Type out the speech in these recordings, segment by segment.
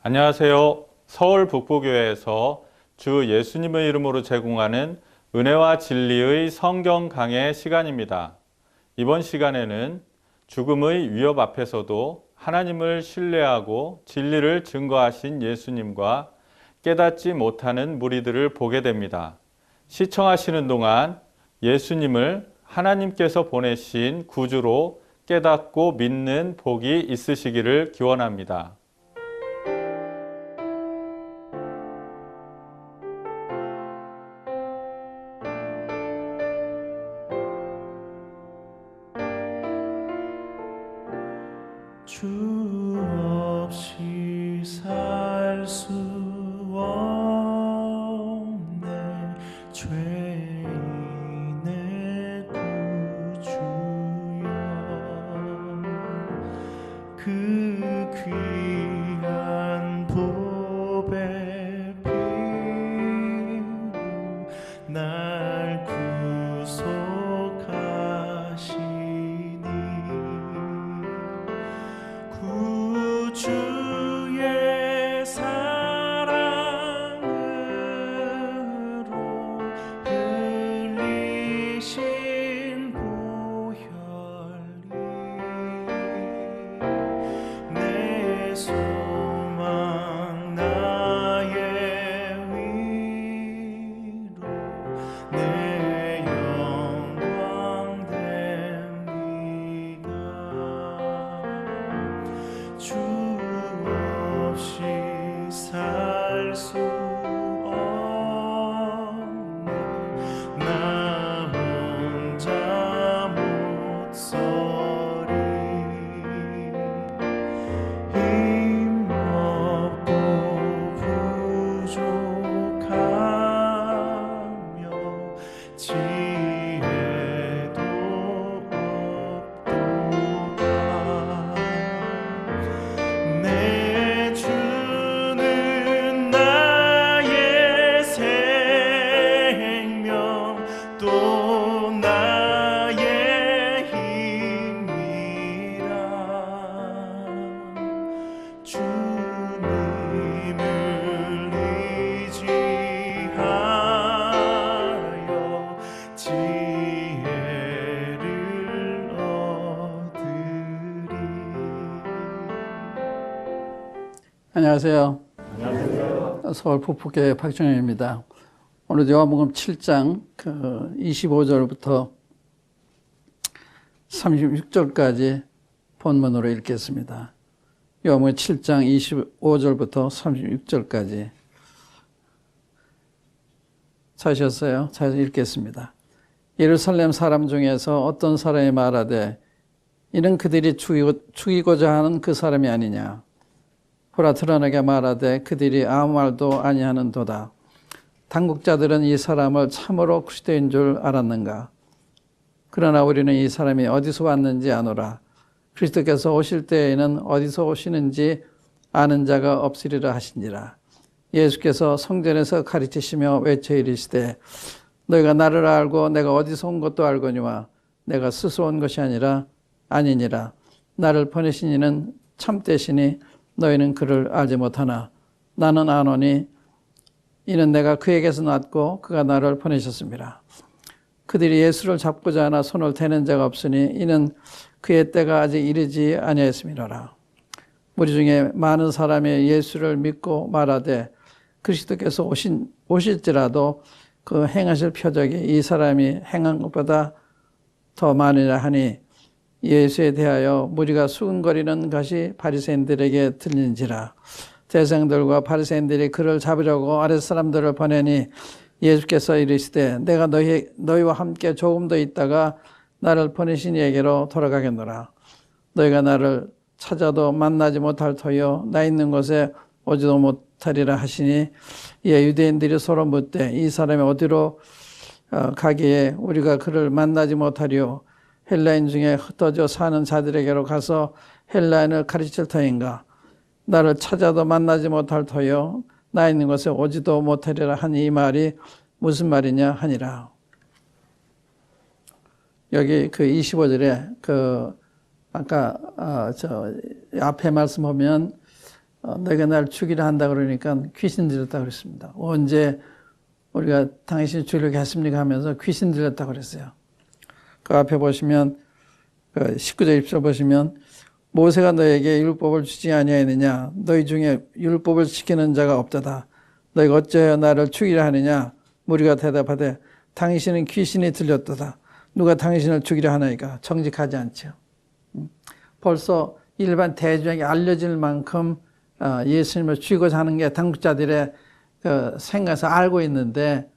안녕하세요. 서울 북부교회에서 주 예수님의 이름으로 제공하는 은혜와 진리의 성경 강해 시간입니다. 이번 시간에는 죽음의 위협 앞에서도 하나님을 신뢰하고 진리를 증거하신 예수님과 깨닫지 못하는 무리들을 보게 됩니다. 시청하시는 동안 예수님을 하나님께서 보내신 구주로 깨닫고 믿는 복이 있으시기를 기원합니다. 주 없이 살 수 없네 죄인의 구주여 그 귀한 보배 피로 날 구속하시니 주의 사랑으로 흘리신 보혈이 내 소망 나의 위로 내 영광 됩니다. 주 없이 살 수 없네 나 혼자 못 서리 힘없고 부족하며 지혜도 없도다 내 주는 나의 생명 또 나의 힘이라 주님을 의지하여 지혜를 얻으리. 안녕하세요. 서울 북부교회 박정현입니다. 오늘 요한복음 7장 25절부터 36절까지 본문으로 읽겠습니다. 요한복음 7장 25절부터 36절까지 찾으셨어요? 잘 읽겠습니다. 예루살렘 사람 중에서 어떤 사람이 말하되 이는 그들이 죽이고자 하는 그 사람이 아니냐. 보라 드러나게 말하되 그들이 아무 말도 아니하는도다. 당국자들은 이 사람을 참으로 그리스도인 줄 알았는가. 그러나 우리는 이 사람이 어디서 왔는지 아노라. 그리스도께서 오실 때에는 어디서 오시는지 아는 자가 없으리라 하시니라. 예수께서 성전에서 가르치시며 외쳐 이르시되 너희가 나를 알고 내가 어디서 온 것도 알거니와 내가 스스로 온 것이 아니니라. 나를 보내신 이는 참되시니 너희는 그를 알지 못하나 나는 아노니 이는 내가 그에게서 났고 그가 나를 보내셨습니다. 그들이 예수를 잡고자 하나 손을 대는 자가 없으니 이는 그의 때가 아직 이르지 아니하였음이로라. 무리 중에 많은 사람이 예수를 믿고 말하되 그리스도께서 오실지라도 그 행하실 표적이 이 사람이 행한 것보다 더 많으라 하니 예수에 대하여 무리가 수군거리는 것이 바리새인들에게 들린지라. 대생들과 바리새인들이 그를 잡으려고 아랫사람들을 보내니 예수께서 이르시되 내가 너희와 함께 조금 더 있다가 나를 보내신 이에게로 돌아가겠노라. 너희가 나를 찾아도 만나지 못할 터여 나 있는 곳에 오지도 못하리라 하시니 이에 유대인들이 서로 묻되 이 사람이 어디로 가기에 우리가 그를 만나지 못하리요. 헬라인 중에 흩어져 사는 자들에게로 가서 헬라인을 가르칠 터인가. 나를 찾아도 만나지 못할 터여 나 있는 곳에 오지도 못하리라 하니 이 말이 무슨 말이냐 하니라. 여기 그 25절에 그 아까 저 앞에 말씀 보면 너희가 날 죽이려 한다 그러니까 귀신 들렸다 그랬습니다. 언제 우리가 당신이 죽이려고 했습니까 하면서 귀신 들렸다 그랬어요. 그 앞에 보시면 그 19절 20절 보시면 모세가 너에게 율법을 주지 아니하였느냐 너희 중에 율법을 지키는 자가 없도다. 너희가 어찌하여 나를 죽이려 하느냐 무리가 대답하되 당신은 귀신이 들렸도다. 누가 당신을 죽이려 하나이까 정직하지 않죠. 벌써 일반 대중에게 알려질 만큼 예수님을 죽이고자 하는 게 당국자들의 그 생각에서 알고 있는데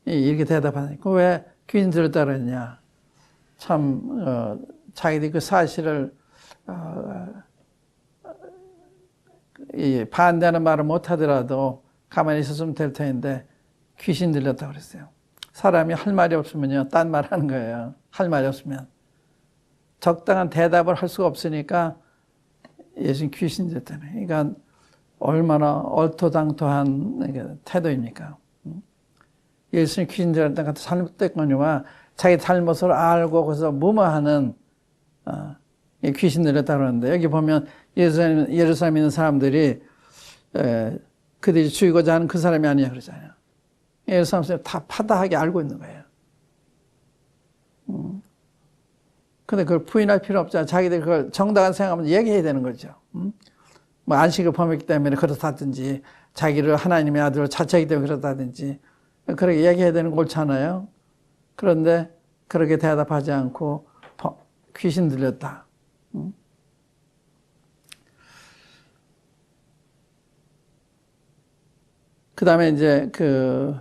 이렇게 대답하니까 왜 귀신 들었다 그러냐. 참 자기들이 그 사실을 반대하는 말을 못하더라도 가만히 있었으면 될 텐데 귀신 들렸다고 그랬어요. 사람이 할 말이 없으면요 딴 말 하는 거예요. 할 말이 없으면 적당한 대답을 할 수가 없으니까 예수님 귀신 들렸다네. 그러니까 얼마나 얼토당토한 태도입니까? 예수님 귀신 들렸다는 것도 잘못됐거니와 자기 잘못을 알고 그래서 무마하는 귀신 들렸다 그러는데 여기 보면 예루살렘에 있는 사람들이 그들이 죽이고자 하는 그 사람이 아니냐 그러잖아요. 예루살렘 사람들이 다 파다하게 알고 있는 거예요. 근데 그걸 부인할 필요 없잖아요. 자기들 그걸 정당한 생각하면 얘기해야 되는 거죠. 뭐 안식을 범했기 때문에 그렇다든지 자기를 하나님의 아들로 자처하기 때문에 그렇다든지 그렇게 얘기해야 되는 거 옳잖아요. 그런데 그렇게 대답하지 않고 귀신 들렸다. 그 다음에 이제 그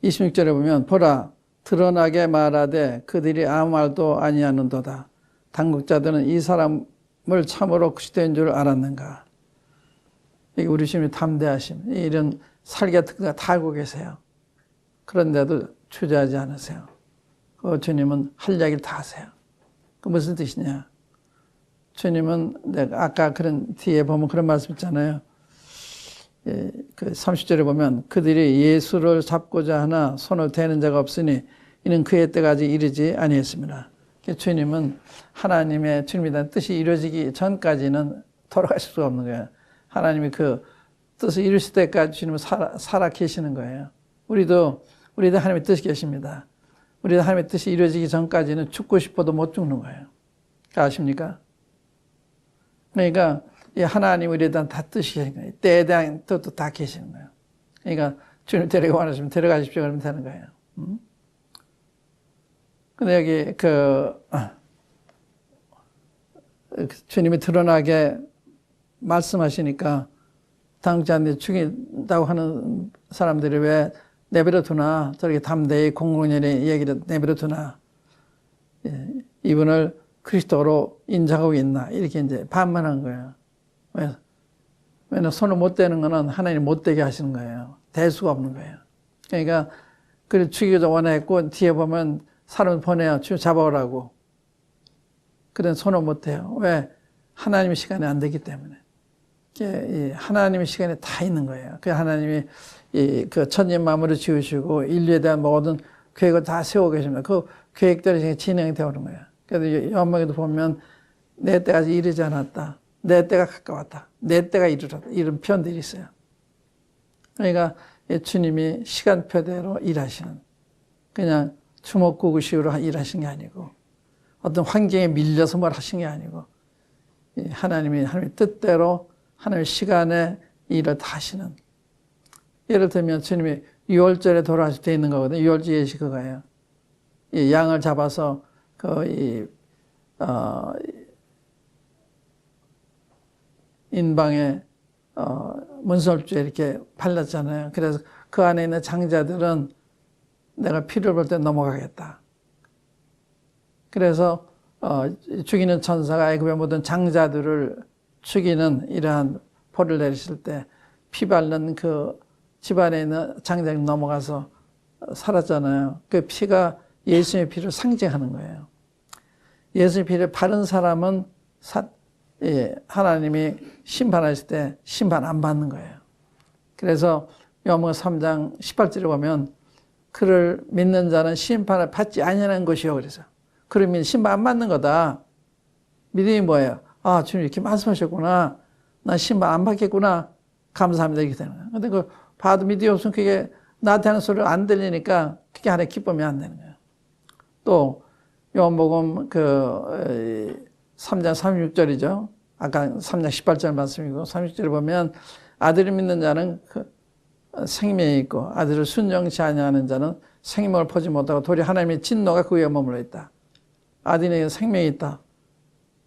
26절에 보면 보라 드러나게 말하되 그들이 아무 말도 아니하는도다. 당국자들은 이 사람을 참으로 그리스도인 줄 알았는가. 우리 주님이 담대하심 이런 살기 특징을 다 알고 계세요. 그런데도 주저하지 않으세요. 주님은 할 이야기를 다 하세요. 그 무슨 뜻이냐. 주님은 내가 아까 그런 뒤에 보면 그런 말씀 있잖아요. 그 30절에 보면 그들이 예수를 잡고자 하나 손을 대는 자가 없으니 이는 그의 때까지 이르지 아니했습니다. 주님은 하나님의 주님에 대한 뜻이 이루어지기 전까지는 돌아가실 수가 없는 거예요. 하나님이 그 뜻을 이루실 때까지 주님은 살아 계시는 거예요. 우리도 하나님의 뜻이 계십니다. 우리도 하나님의 뜻이 이루어지기 전까지는 죽고 싶어도 못 죽는 거예요. 아십니까? 그러니까 이 하나님 우리에 대한 다 뜻이 계신 거예요. 때에 대한 뜻도 다 계시는 거예요. 그러니까 주님 데리고 원하시면 데려가십시오 그러면 되는 거예요. 근데 여기 주님이 드러나게 말씀하시니까 당자한테 죽인다고 하는 사람들이 왜 내버려 두나 저렇게 담대히 공공연히 얘기를 내버려 두나 이분을 그리스도로 인정하고 있나 이렇게 이제 반문한 거예요. 왜냐면 손을 못 대는 거는 하나님 못 되게 하시는 거예요. 될 수가 없는 거예요. 그러니까 그를 죽이기도 원했고 뒤에 보면 사람을 보내요. 잡아오라고. 그런 손을 못 대요. 왜? 하나님의 시간이 안 되기 때문에. 하나님의 시간이 다 있는 거예요. 그 하나님이 그 천년 만물을 지으시고 인류에 대한 모든 계획을 다 세우고 계십니다. 그 계획대로 진행이 되어오는 거예요. 그래서 요한복음에도 보면 내 때까지 이르지 않았다. 내 때가 가까웠다. 내 때가 이르렀다. 이런 표현들이 있어요. 그러니까 주님이 시간표대로 일하시는 그냥 주먹구구식으로 일하신 게 아니고 어떤 환경에 밀려서 뭘 하신 게 아니고 하나님의 뜻대로 하나님의 시간에 일을 다 하시는. 예를 들면 주님이 6월절에 돌아가실 때 있는 거거든요. 6월절 예시 그거예요. 이 양을 잡아서 인방에 문설주에 이렇게 발랐잖아요. 그래서 그 안에 있는 장자들은 내가 피를 볼 때 넘어가겠다. 그래서 죽이는 천사가 애굽의 모든 장자들을 죽이는 이러한 포를 내리실 때 피 바른 그 집안에 있는 장자들이 넘어가서 살았잖아요. 그 피가 예수의 피를 상징하는 거예요. 예수의 피를 바른 사람은 하나님이 심판하실 때 심판 안 받는 거예요. 그래서 요한복음 3장 18절에 보면 그를 믿는 자는 심판을 받지 아니하는 것이요. 그래서 그러면 심판 안 받는 거다. 믿음이 뭐예요? 아, 주님 이렇게 말씀하셨구나. 나 심판 안 받겠구나. 감사합니다. 이렇게 되는 거예요. 근데 그 봐도 믿음이 없으면 그게 나한테 하는 소리가 안 들리니까 그게 하나의 기쁨이 안 되는 거예요. 또 요한복음 3장 36절이죠. 아까 3장 18절 말씀이고 36절에 보면 아들을 믿는 자는 생명이 있고 아들을 순종치 아니하는 자는 생명을 보지 못하고 도리어 하나님의 진노가 그 위에 머물러 있다. 아들에게 생명이 있다.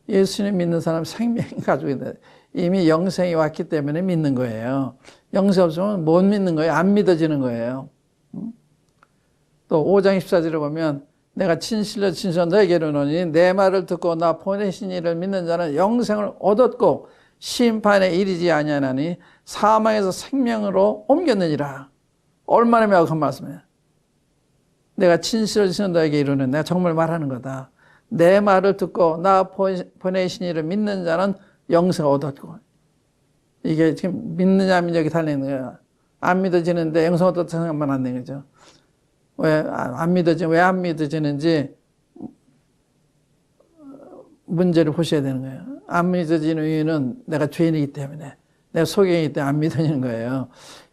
예수님 믿는 사람 생명이 가지고 있다. 이미 영생이 왔기 때문에 믿는 거예요. 영생 없으면 못 믿는 거예요. 안 믿어지는 거예요. 또 5장 14절에 보면 내가 진실로 너에게 이르노니 내 말을 듣고 나 보내신 이를 믿는 자는 영생을 얻었고 심판에 이르지 아니하나니 사망에서 생명으로 옮겼느니라. 얼마나 명확한 말씀이에요. 내가 진실로 너에게 이르노니 내가 정말 말하는 거다. 내 말을 듣고 나 보내신 이를 믿는 자는 영생을 얻었고. 이게 지금 믿느냐 안 믿느냐에 달리는 거예요. 안 믿어지는데 영생 얻었다 생각만 안 되는 거죠. 왜 안 믿어지는지 문제를 보셔야 되는 거예요. 안 믿어지는 이유는 내가 죄인이기 때문에, 내가 소경이기 때문에 안 믿어지는 거예요.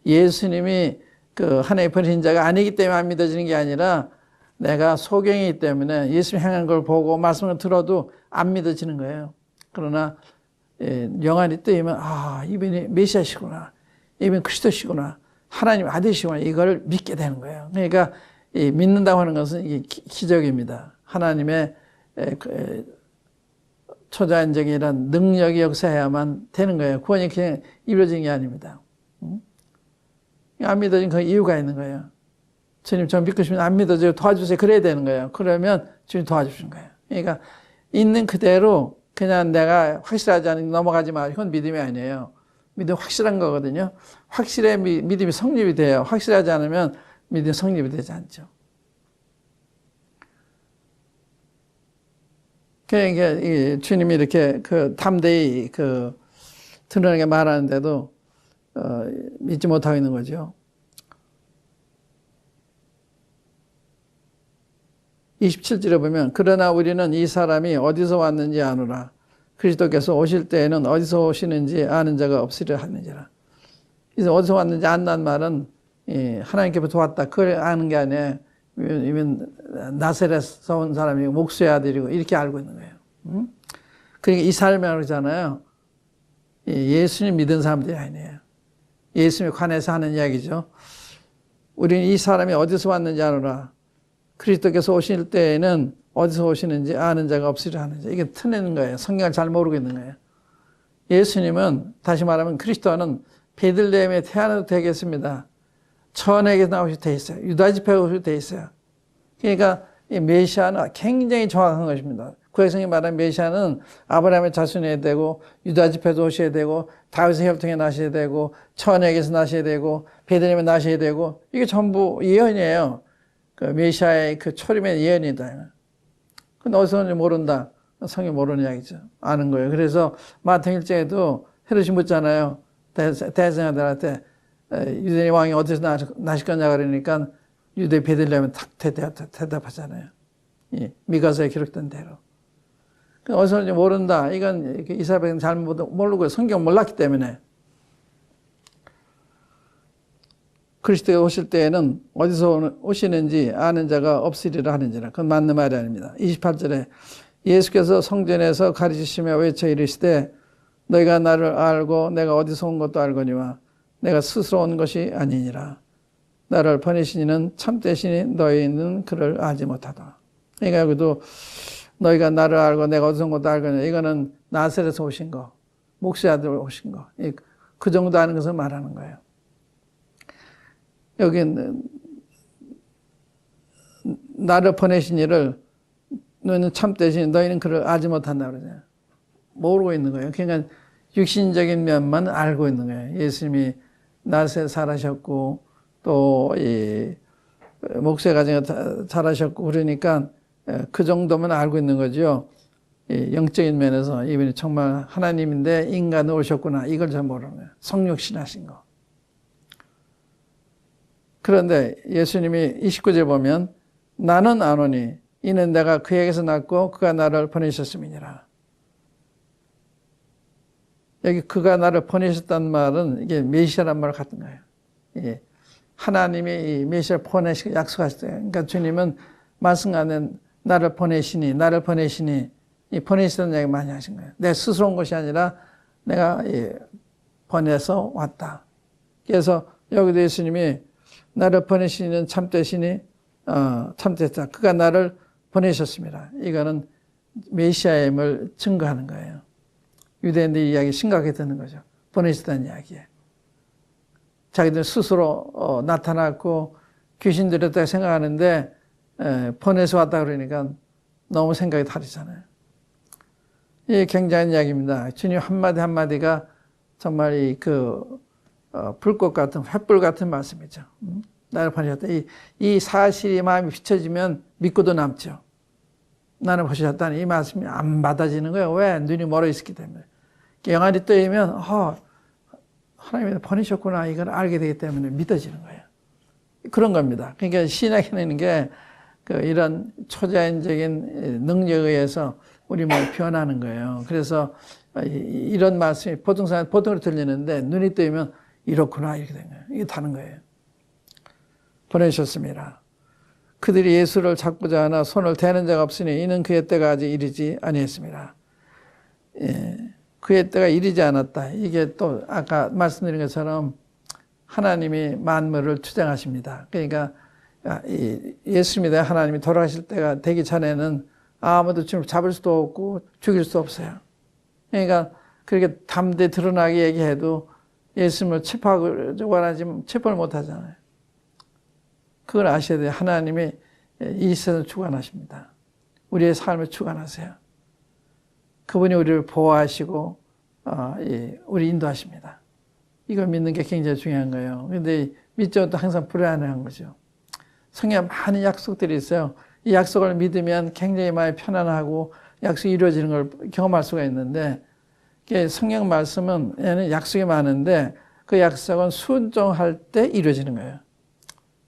예수님이 하나의 버린 자가 아니기 때문에 안 믿어지는 게 아니라 내가 소경이기 때문에 예수님 행한 걸 보고 말씀을 들어도 안 믿어지는 거예요. 그러나 영안이 뜨이면 이분이 메시아시구나, 이분이 그리스도시구나, 하나님 아들이시구나, 이걸 믿게 되는 거예요. 그러니까 믿는다고 하는 것은 이게 기적입니다. 하나님의 초자연적인 이런 능력이 역사해야만 되는 거예요. 구원이 그냥 이루어진 게 아닙니다. 안 믿어진 그 이유가 있는 거예요. 주님 저 믿고 싶으면 안 믿어져요. 도와주세요. 그래야 되는 거예요. 그러면 주님 도와주시는 거예요. 그러니까 있는 그대로 그냥 내가 확실하지 않으니 넘어가지 마. 이건 믿음이 아니에요. 믿음이 확실한 거거든요. 확실해 믿음이 성립이 돼요. 확실하지 않으면 믿음이 성립이 되지 않죠. 그러니까 주님이 이렇게 담대히 드러나게 말하는데도 믿지 못하고 있는 거죠. 27절에 보면 그러나 우리는 이 사람이 어디서 왔는지 아노라. 그리스도께서 오실 때에는 어디서 오시는지 아는 자가 없으리라 하느니라. 그래서 어디서 왔는지 안다는 말은 하나님께부터 왔다 그걸 아는 게 아니에요. 이면 나사렛에서 온 사람이 목수의 아들이고 이렇게 알고 있는 거예요. 그러니까 이 사람이라고 그러잖아요. 예수님 믿은 사람들이 아니에요. 예수님에 관해서 하는 이야기죠. 우리는 이 사람이 어디서 왔는지 아노라. 그리스도께서 오실 때에는 어디서 오시는지 아는 자가 없으리라 하는 자. 이게 틀리는 거예요. 성경을 잘 모르고 있는 거예요. 예수님은 다시 말하면 그리스도는 베들레헴에 태어나도 되겠습니다. 천에게서 나오셔도 돼 있어요. 유다 지파가 오셔도 돼 있어요. 그러니까 이 메시아는 굉장히 정확한 것입니다. 구약성경이 말하는 메시아는 아브라함의 자손이어야 되고 유다 지파에서 오셔야 되고 다윗의 혈통에 나셔야 되고 천에게서 나셔야 되고 베들레헴에 나셔야 되고 이게 전부 예언이에요. 그 메시아의 그 초림의 예언이다. 근데 어디서 오는지 모른다. 성경 모르는 이야기죠. 아는 거예요. 그래서 마태복음 1장에도 헤롯이 묻잖아요. 대제사장들한테 유대 왕이 어디서 나실 거냐 그러니까 유대 베들레헴은 탁 대답하잖아요. 미가서에 기록된 대로. 어디서 오는지 모른다. 이건 이스라엘은 잘 모르고 성경 몰랐기 때문에. 그리스도가 오실 때에는 어디서 오시는지 아는 자가 없으리라 하는지라. 그건 맞는 말이 아닙니다. 28절에 예수께서 성전에서 가르치시며 외쳐 이르시되 너희가 나를 알고 내가 어디서 온 것도 알거니와 내가 스스로 온 것이 아니니라. 나를 보내신 이는 참되시니 너희는 그를 알지 못하다. 그러니까 여기도 너희가 나를 알고 내가 어디서 온 것도 알거니와 이거는 나사렛에서 오신 거, 목수의 아들 오신 거. 그 정도 아는 것을 말하는 거예요. 여기는 나를 보내신 이를 너희는 참되시니 너희는 그를 알지 못한다 그러잖아요. 모르고 있는 거예요. 그러니까 육신적인 면만 알고 있는 거예요. 예수님이 나사렛에 살아셨고 또 이 목수의 가정에 살아셨고 그러니까 그 정도만 알고 있는 거죠. 이 영적인 면에서 이분이 정말 하나님인데 인간으로 오셨구나. 이걸 잘 모르는 거예요. 성육신하신 거. 그런데 예수님이 29절 보면 나는 아노니 이는 내가 그에게서 났고 그가 나를 보내셨음이니라. 여기 그가 나를 보내셨다는 말은 이게 메시아란 말 같은 거예요. 예. 하나님이 이 메시아를 보내시고 약속하셨어요. 그러니까 주님은 말씀 안에 나를 보내시니 이 보내시는 얘기 많이 하신 거예요. 내 스스로 온 것이 아니라 내가 보내서 왔다. 그래서 여기도 예수님이 나를 보내시는 참되시니 참됐다. 그가 나를 보내셨습니다. 이거는 메시아임을 증거하는 거예요. 유대인들 이야기 심각하게 듣는 거죠. 보내셨다는 이야기에. 자기들 스스로 나타났고 귀신 들였다고 생각하는데 보내서 왔다 그러니까 너무 생각이 다르잖아요. 이게 굉장한 이야기입니다. 주님 한마디 한마디가 정말 불꽃 같은 횃불 같은 말씀이죠. 나를 보내셨다. 이 사실이 마음이 비춰지면 믿고도 남죠. 나를 보내셨다는 이 말씀이 안 받아지는 거예요. 왜? 눈이 멀어 있었기 때문에. 영안이 뜨이면 하나님이 보내셨구나 이걸 알게 되기 때문에 믿어지는 거예요. 그런 겁니다. 그러니까 신학이라는 게 이런 초자연적인 능력에 의해서 우리 몸이 변하는 거예요. 그래서 이런 말씀이 보통으로 들리는데 눈이 뜨이면 이렇구나 이렇게 되는 거예요. 이게 다른 거예요. 보내셨습니다. 그들이 예수를 찾고자 하나 손을 대는 자가 없으니 이는 그의 때가 아직 이르지 아니했습니다. 그의 때가 이르지 않았다. 이게 또 아까 말씀드린 것처럼 하나님이 만물을 주장하십니다. 그러니까 예수님이 하나님이 돌아가실 때가 되기 전에는 아무도 주님을 잡을 수도 없고 죽일 수 없어요. 그러니까 그렇게 담대 드러나게 얘기해도 예수님을 체포하고 원하지만 체포를 못 하잖아요. 그걸 아셔야 돼요. 하나님이 이 세상을 주관하십니다. 우리의 삶을 주관하세요. 그분이 우리를 보호하시고 우리 인도하십니다. 이걸 믿는 게 굉장히 중요한 거예요. 그런데 믿지 않아도 항상 불안한 거죠. 성경에 많은 약속들이 있어요. 이 약속을 믿으면 굉장히 많이 편안하고 약속이 이루어지는 걸 경험할 수가 있는데 성경 말씀은 약속이 많은데 그 약속은 순종할 때 이루어지는 거예요.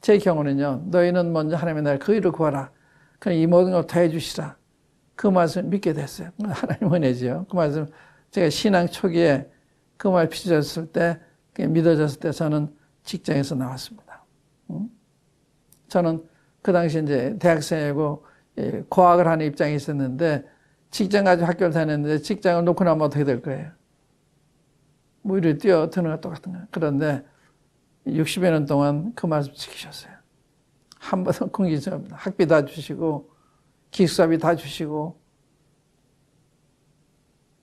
제 경우는요. 너희는 먼저 하나님의 나라의 그 일을 구하라. 그럼 이 모든 걸 더해 주시라. 그 말씀을 믿게 됐어요. 하나님 은혜지요. 그 말씀 제가 신앙 초기에 그 말 비춰졌을 때 믿어졌을 때 저는 직장에서 나왔습니다. 저는 그 당시 이제 대학생이고 고학을 하는 입장에 있었는데 직장 가지고 학교를 다녔는데 직장을 놓고 나면 어떻게 될 거예요? 무리를 뛰어드는 것 똑같은 거예요. 그런데 60여 년 동안 그 말씀 지키셨어요. 한 번도 끊기지 않습니다. 학비 다 주시고 기숙사비 다 주시고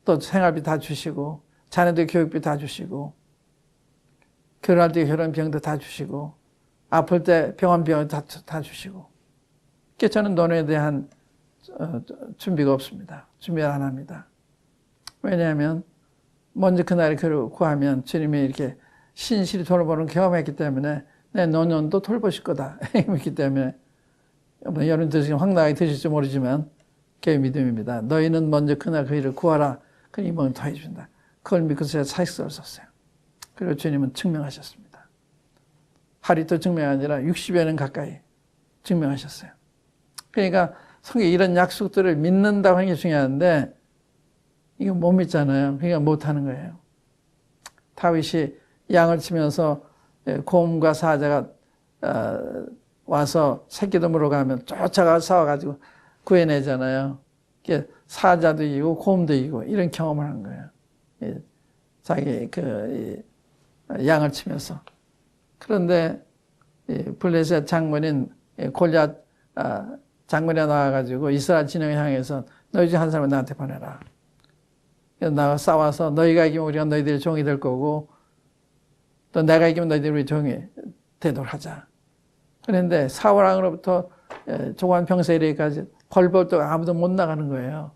또 생활비 다 주시고 자녀들 교육비 다 주시고 결혼할 때 결혼비용도 다 주시고 아플 때 병원비용 다 주시고 그러니까 저는 논에 대한 준비가 없습니다. 준비를 안 합니다. 왜냐하면 먼저 그날에 그를 구하면 주님이 이렇게 신실히 돌보는 경험했기 때문에 내 노년도 돌보실 거다 믿기 때문에 여러분 드시면 황당하게 드실지 모르지만 그게 믿음입니다. 너희는 먼저 그날 그 일을 구하라. 그 이모는 더 해준다. 그걸 믿고 제가 사직서를 썼어요. 그리고 주님은 증명하셨습니다. 하루도 증명이 아니라 60여 년 가까이 증명하셨어요. 그러니까 성경에 이런 약속들을 믿는다고 하는 게 중요한데 이거 못 믿잖아요. 그러니까 못하는 거예요. 다윗이 양을 치면서 곰과 사자가 와서 새끼도 물어가면 쫓아가 싸워가지고 구해내잖아요. 사자도 이기고 곰도 이기고 이런 경험을 한 거예요. 자기 양을 치면서. 그런데 블레셋 장군인 골리앗 장군이 나와가지고 이스라엘 진영을 향해서 너희 중 한 사람을 나한테 보내라. 나가 싸워서 너희가 이기면 우리가 너희들의 종이 될 거고 또 내가 이기면 너희들이 우리 종이 되도록 하자. 그런데 사울왕으로부터 조관 병사에 이르기까지 벌벌도 아무도 못 나가는 거예요.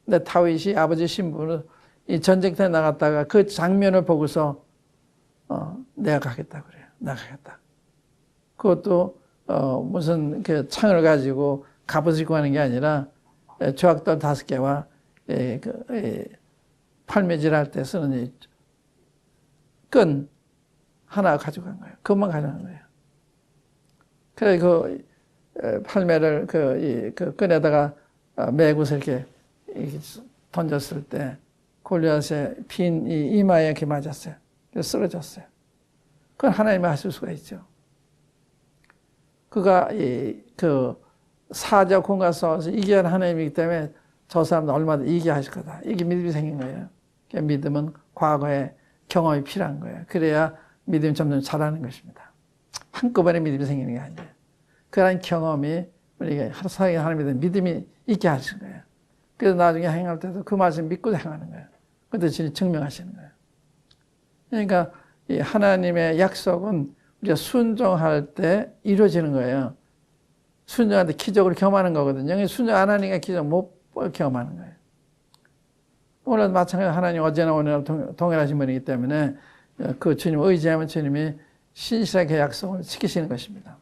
근데 다윗이 아버지 신부는 이 전쟁터에 나갔다가 그 장면을 보고서 내가 가겠다 그래요. 나가겠다. 그것도 무슨 그 창을 가지고 갑옷을 입고 하는 게 아니라 조약돌 5개와 팔매질 할 때 쓰는 이 끈 하나 가져간 거예요. 그것만 가져간 거예요. 그래 그 팔매를 그 끈에다가 매고서 이렇게 던졌을 때 골리앗의 빈 이마에 이렇게 맞았어요. 그래서 쓰러졌어요. 그건 하나님이 하실 수가 있죠. 그가 그 사자 공과 싸워서 이기한 하나님이기 때문에 저 사람도 얼마든지 이기게 하실 거다. 이게 믿음이 생긴 거예요. 믿음은 과거의 경험이 필요한 거예요. 그래야 믿음이 점점 자라는 것입니다. 한꺼번에 믿음이 생기는 게 아니에요. 그런 경험이 우리가 살아가는 하나님에 믿음이 있게 하시는 거예요. 그래서 나중에 행할 때도 그 말씀 믿고 행하는 거예요. 그때 주님 증명하시는 거예요. 그러니까 이 하나님의 약속은 우리가 순종할 때 이루어지는 거예요. 순종할 때 기적을 경험하는 거거든요. 순종 안 하니까 기적 못 경험하는 거예요. 오늘 마찬가지로 하나님 어제나 오늘 동일하신 분이기 때문에 그 주님을 의지하면 주님이 신실하게 약속을 지키시는 것입니다.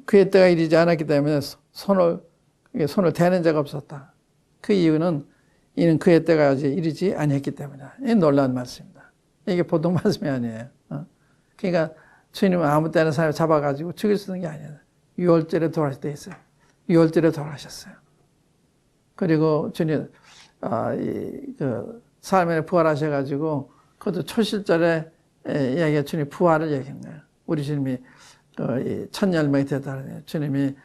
그의 때가 이르지 않았기 때문에 손을 대는 자가 없었다. 그 이유는 이는 그의 때가 아직 이르지 아니했기 때문이다. 이 놀라운 말씀입니다. 이게 보통 말씀이 아니에요. 그러니까 주님은 아무 때나 사람을 잡아가지고 죽일 수 있는 게 아니에요. 6월절에 돌아가실 때 있어요. 6월절에 돌아가셨어요. 그리고 주님 그 사람에 부활하셔가지고 그것도 초실절에 이야기가 주님 부활을 얘기한 거예요. 우리 주님이 첫 열매가 되었다는 주님이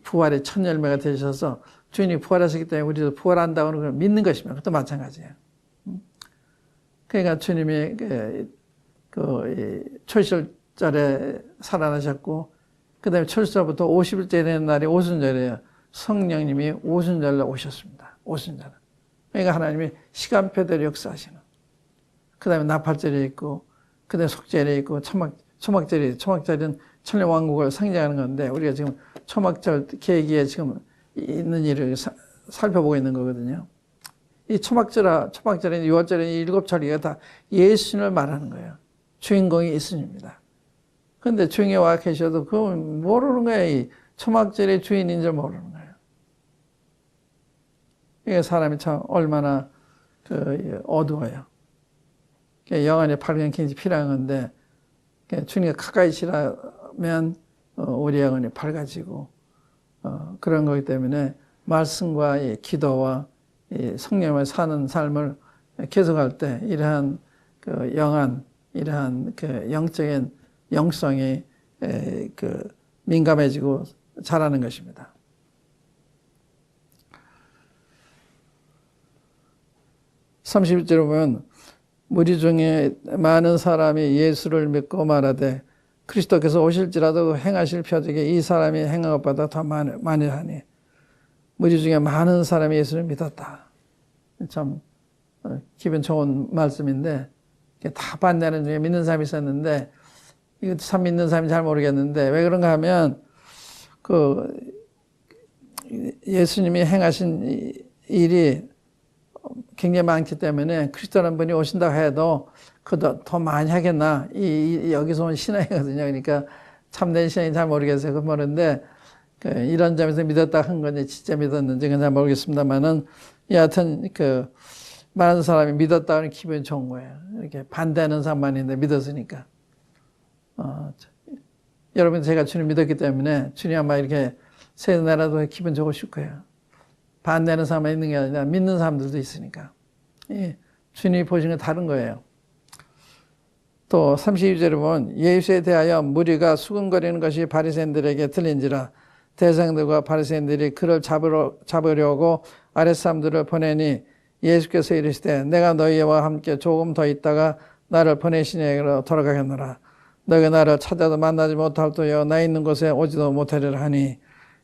부활의 첫 열매가 되셔서 주님이 부활하셨기 때문에 우리도 부활한다고 하는 걸 믿는 것입니다. 그것도 마찬가지예요. 그러니까 주님이 초실절에 살아나셨고 그 다음에 초실절부터 50일째 되는 날이 오순절이에요. 성령님이 오순절로 오셨습니다. 오순절. 그러니까 하나님이 시간표대로 역사하시는. 그 다음에 나팔절이 있고 그 다음에 속절이 있고 초막절이 초막절은 천년왕국을 상징하는 건데 우리가 지금 초막절 계기에 지금 있는 일을 살펴보고 있는 거거든요. 이 초막절인 6월절인 7절이가 다 예수님을 말하는 거예요. 주인공이 예수님입니다. 그런데 주인에 와 계셔도 그거 모르는 거예요. 이 초막절의 주인인 줄 모르는 거예요. 이게 사람이 참 얼마나 어두워요. 영안의 밝은 굉장히 필요한 건데 주님이 가까이시라면 우리 영혼이 밝아지고 그런 거기 때문에 말씀과 이 기도와 이 성령을 사는 삶을 계속할 때 이러한 그 영안, 이러한 그 영적인 영성이 그 민감해지고 자라는 것입니다. (31절에) 보면 무리 중에 많은 사람이 예수를 믿고 말하되 그리스도께서 오실지라도 행하실 표적에 이 사람이 행한 것보다 더 많이 하니 무리 중에 많은 사람이 예수를 믿었다. 참 기분 좋은 말씀인데 다 반대하는 중에 믿는 사람이 있었는데 이거 참 믿는 사람이 잘 모르겠는데 왜 그런가 하면 그 예수님이 행하신 일이 굉장히 많기 때문에 그리스도라는 분이 오신다고 해도 그도 더 많이 하겠나 여기서 온 신앙이거든요. 그러니까 참된 신앙이 잘 모르겠어요. 그 모르는데 이런 점에서 믿었다 한 건지 진짜 믿었는지 그건 잘 모르겠습니다만은 여하튼 그 많은 사람이 믿었다 하는 기분이 좋은 거예요. 이렇게 반대하는 사람만 있는데 믿었으니까. 여러분 제가 주님 믿었기 때문에 주님 아마 이렇게 세나라도 기분 좋으실 거예요. 반대하는 사람만 있는 게 아니라 믿는 사람들도 있으니까. 주님이 보시는 건 다른 거예요. 또 32절에 보면 예수에 대하여 무리가 수군거리는 것이 바리새인들에게 들린지라 대상들과 바리새인들이 그를 잡으려고 아랫사람들을 보내니 예수께서 이르시되 내가 너희와 함께 조금 더 있다가 나를 보내시니로 돌아가겠노라. 너희가 나를 찾아도 만나지 못할 터여 나 있는 곳에 오지도 못하리라 하니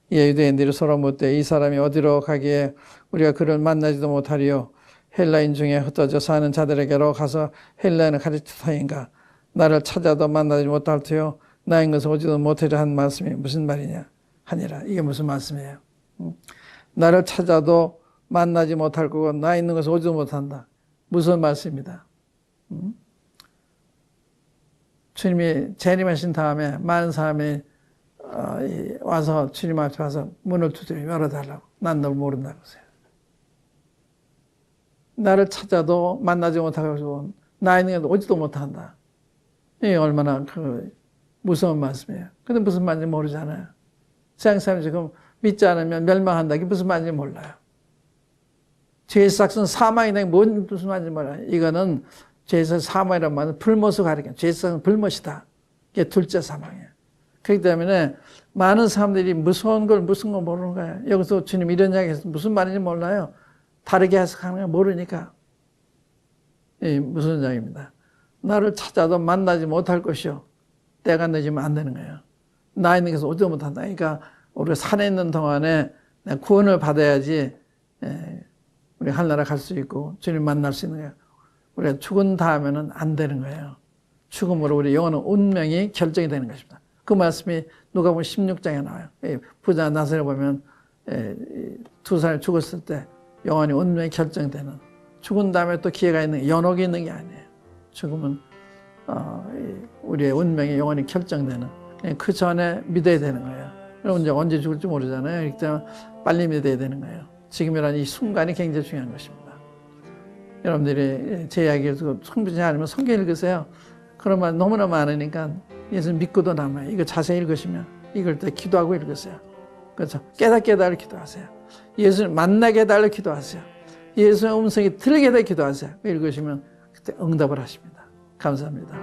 이에 유대인들이 서로 묻되 이 사람이 어디로 가기에 우리가 그를 만나지도 못하리요. 헬라인 중에 흩어져 사는 자들에게로 가서 헬라인을 가르치터인가. 나를 찾아도 만나지 못할 터요 나 있는 곳에 오지도 못하리라 한 말씀이 무슨 말이냐 하니라. 이게 무슨 말씀이에요? 나를 찾아도 만나지 못할 거고 나 있는 곳에 오지도 못한다. 무슨 말씀입니다. 주님이 재림하신 다음에 많은 사람이 와서 주님 앞에 와서 문을 두드려 열어달라고. 난 널 모른다고 하세요. 나를 찾아도 만나지 못하고 나 있는 게 오지도 못한다. 이게 얼마나 무서운 말씀이에요. 근데 무슨 말인지 모르잖아요. 세상 사람이 지금 믿지 않으면 멸망한다. 이게 무슨 말인지 몰라요. 죄의 삭은 사망이다. 무슨 말인지 몰라요. 이거는 죄에서 사망이란 말은 불못을 가리켜. 죄의 삭은 불못이다. 이게 둘째 사망이에요. 그렇기 때문에 많은 사람들이 무슨 걸 모르는 거예요. 여기서 주님 이런 이야기 해서 무슨 말인지 몰라요. 다르게 해석하는 거 모르니까. 무슨 이야기입니다. 나를 찾아도 만나지 못할 것이요. 때가 늦으면 안 되는 거예요. 나 있는 곳에서 오지 못한다. 그러니까 우리가 산에 있는 동안에 구원을 받아야지 우리 하늘나라 갈 수 있고 주님 만날 수 있는 거예요. 우리가 죽은 다음에는 안 되는 거예요. 죽음으로 우리 영혼의 운명이 결정이 되는 것입니다. 그 말씀이 누가복음 16장에 나와요. 부자 나사렛 보면 두 사람이 죽었을 때 영혼이 운명이 결정되는, 죽은 다음에 또 기회가 있는, 연옥이 있는 게 아니에요. 죽음은 우리의 운명이 영원히 결정되는, 그 전에 믿어야 되는 거예요. 여러분 언제 죽을지 모르잖아요. 그렇기 때문에 빨리 믿어야 되는 거예요. 지금이라는 이 순간이 굉장히 중요한 것입니다. 여러분들이 제 이야기를 듣고 성부지 않으면 성경 읽으세요. 그런 말 너무나 많으니까 예수 믿고도 남아요. 이거 자세히 읽으시면 읽을 때 기도하고 읽으세요. 그렇죠? 깨닫게 해달라고 기도하세요. 예수를 만나게 해달라고 기도하세요. 예수의 음성이 들리게 해달라고 기도하세요. 읽으시면 그때 응답을 하십니다. 감사합니다.